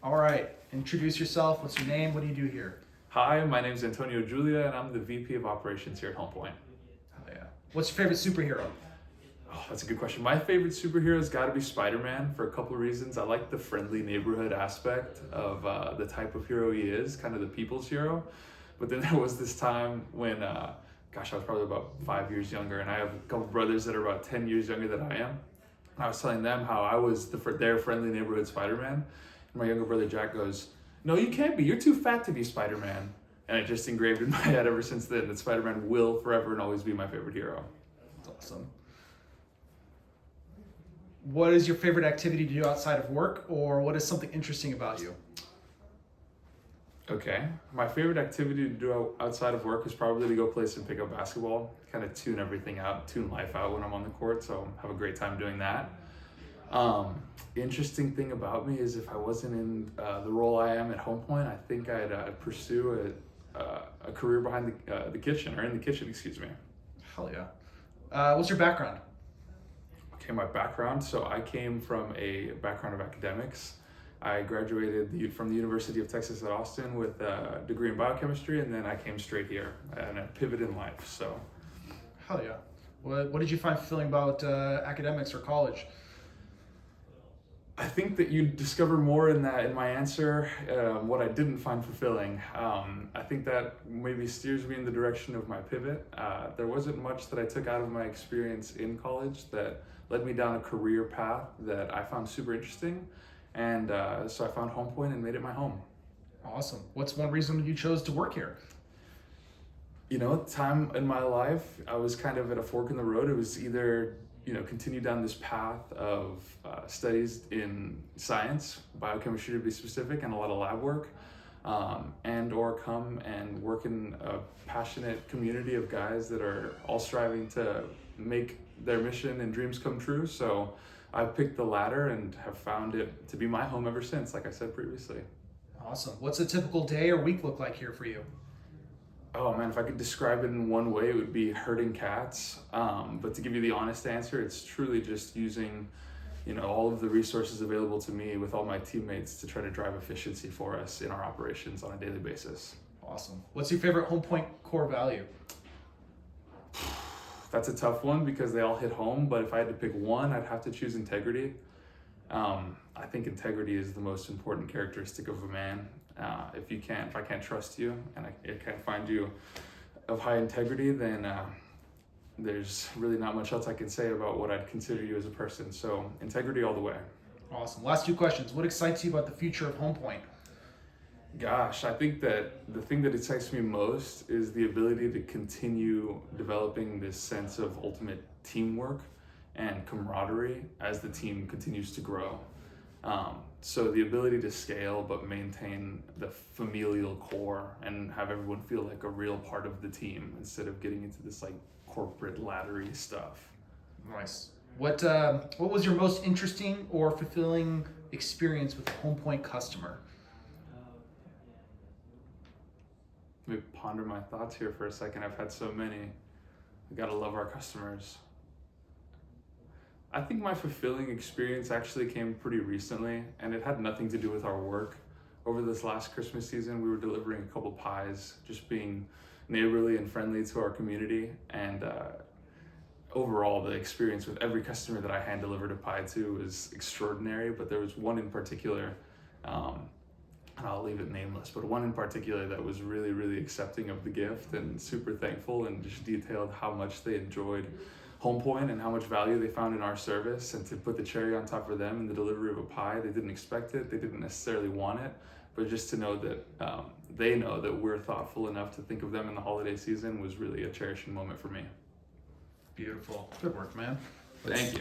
All right, introduce yourself. What's your name? What do you do here? Hi, my name is Antonio Julia, and I'm the VP of Operations here at HomePoint. Oh, yeah. What's your favorite superhero? Oh, that's a good question. My favorite superhero has got to be Spider-Man for a couple of reasons. I like the friendly neighborhood aspect of the type of hero he is, kind of the people's hero. But then there was this time when, I was probably about 5 years younger, and I have a couple brothers that are about 10 years younger than I am. I was telling them how I was their friendly neighborhood Spider-Man. And my younger brother Jack goes, "No, you can't be. You're too fat to be Spider-Man." And it just engraved in my head ever since then that Spider-Man will forever and always be my favorite hero. That's awesome. What is your favorite activity to do outside of work, or what is something interesting about you? Okay, my favorite activity to do outside of work is probably to go play some pickup basketball, kind of tune everything out, tune life out when I'm on the court, so have a great time doing that. Interesting thing about me is if I wasn't in the role I am at HomePoint, I think I'd pursue a career behind the kitchen, or in the kitchen, excuse me. Hell yeah. What's your background? Okay, my background. So I came from a background of academics. I graduated from the University of Texas at Austin with a degree in biochemistry, and then I came straight here and a pivot in life. So Hell yeah. What did you find fulfilling about academics or college? I think that you discover more in my answer, what I didn't find fulfilling. I think that maybe steers me in the direction of my pivot. There wasn't much that I took out of my experience in college that led me down a career path that I found super interesting. And so I found HomePoint and made it my home. Awesome. What's one reason you chose to work here? Time in my life, I was kind of at a fork in the road. It was either continue down this path of studies in science, biochemistry to be specific, and a lot of lab work, and or come and work in a passionate community of guys that are all striving to make their mission and dreams come true. So I picked the latter and have found it to be my home ever since, like I said previously. Awesome. What's a typical day or week look like here for you? Oh man, if I could describe it in one way, it would be herding cats. But to give you the honest answer, it's truly just using, all of the resources available to me with all my teammates to try to drive efficiency for us in our operations on a daily basis. Awesome. What's your favorite HomePoint core value? That's a tough one because they all hit home, but if I had to pick one, I'd have to choose integrity. I think integrity is the most important characteristic of a man. If I can't trust you and I can't find you of high integrity, then there's really not much else I can say about what I'd consider you as a person. So integrity all the way. Awesome. Last two questions. What excites you about the future of HomePoint? Gosh, I think that the thing that excites me most is the ability to continue developing this sense of ultimate teamwork and camaraderie as the team continues to grow. So the ability to scale but maintain the familial core and have everyone feel like a real part of the team instead of getting into this like corporate laddery stuff. Nice. What was your most interesting or fulfilling experience with a HomePoint customer? Let me ponder my thoughts here for a second. I've had so many. We gotta love our customers. I think my fulfilling experience actually came pretty recently, and it had nothing to do with our work. Over this last Christmas season, we were delivering a couple pies, just being neighborly and friendly to our community. And overall, the experience with every customer that I hand delivered a pie to was extraordinary. But there was one in particular, and I'll leave it nameless, but one in particular that was really, really accepting of the gift and super thankful and just detailed how much they enjoyed HomePoint and how much value they found in our service, and to put the cherry on top for them in the delivery of a pie. They didn't expect it, they didn't necessarily want it, but just to know that they know that we're thoughtful enough to think of them in the holiday season was really a cherishing moment for me. Beautiful. Good work, man. Thank you.